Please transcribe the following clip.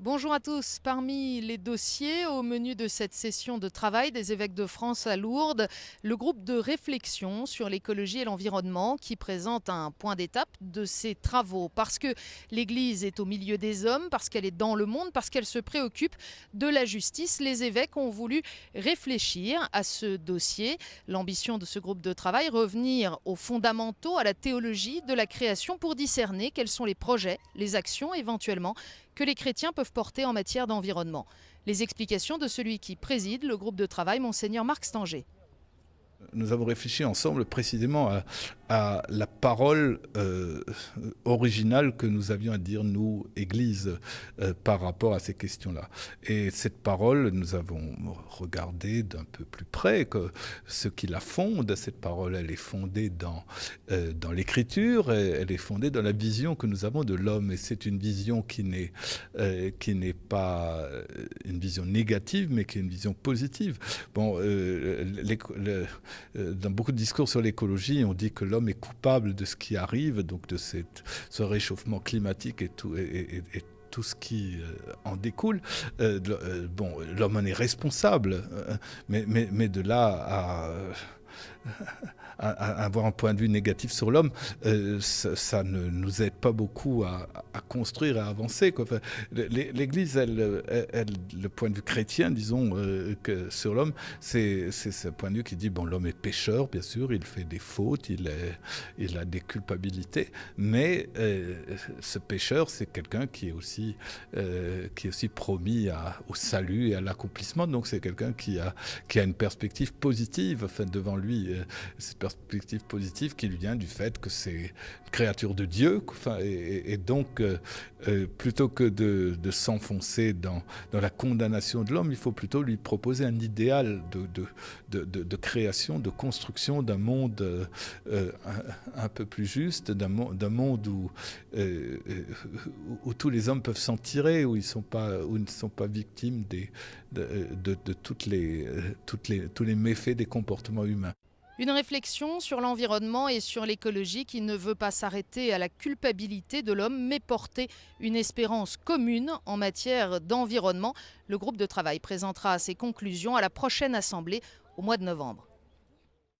Bonjour à tous. Parmi les dossiers au menu de cette session de travail des évêques de France à Lourdes, le groupe de réflexion sur l'écologie et l'environnement qui présente un point d'étape de ses travaux. Parce que l'Église est au milieu des hommes, parce qu'elle est dans le monde, parce qu'elle se préoccupe de la justice, les évêques ont voulu réfléchir à ce dossier. L'ambition de ce groupe de travail, revenir aux fondamentaux, à la théologie de la création pour discerner quels sont les projets, les actions éventuellement que les chrétiens peuvent porter en matière d'environnement. Les explications de celui qui préside le groupe de travail, Monseigneur Marc Stanger. Nous avons réfléchi ensemble précisément à la parole originale que nous avions à dire, nous, Église, par rapport à ces questions-là. Et cette parole, nous avons regardé d'un peu plus près que ce qui la fonde. Cette parole, elle est fondée dans l'Écriture, elle est fondée dans la vision que nous avons de l'homme. Et c'est une vision qui n'est pas une vision négative, mais qui est une vision positive. Bon, dans beaucoup de discours sur l'écologie, on dit que l'homme est coupable de ce qui arrive, donc de ce réchauffement climatique et tout ce qui en découle. Bon, l'homme en est responsable, mais de là à avoir un point de vue négatif sur l'homme, ça ne nous aide pas beaucoup à construire et à avancer, quoi. Enfin, l'Église, le point de vue chrétien, disons, que sur l'homme, c'est ce point de vue qui dit, bon, l'homme est pécheur, bien sûr, il fait des fautes, il a des culpabilités, mais ce pécheur, c'est quelqu'un qui est aussi promis au salut et à l'accomplissement, donc c'est quelqu'un qui a une perspective positive, enfin, devant lui, cette perspective positive qui lui vient du fait que c'est une créature de Dieu, enfin, et donc plutôt que de s'enfoncer dans la condamnation de l'homme, il faut plutôt lui proposer un idéal de création, de construction d'un monde un peu plus juste, d'un monde où tous les hommes peuvent s'en tirer, où ils ne sont pas victimes de tous les méfaits des comportements humains. Une réflexion sur l'environnement et sur l'écologie qui ne veut pas s'arrêter à la culpabilité de l'homme, mais porter une espérance commune en matière d'environnement. Le groupe de travail présentera ses conclusions à la prochaine assemblée au mois de novembre.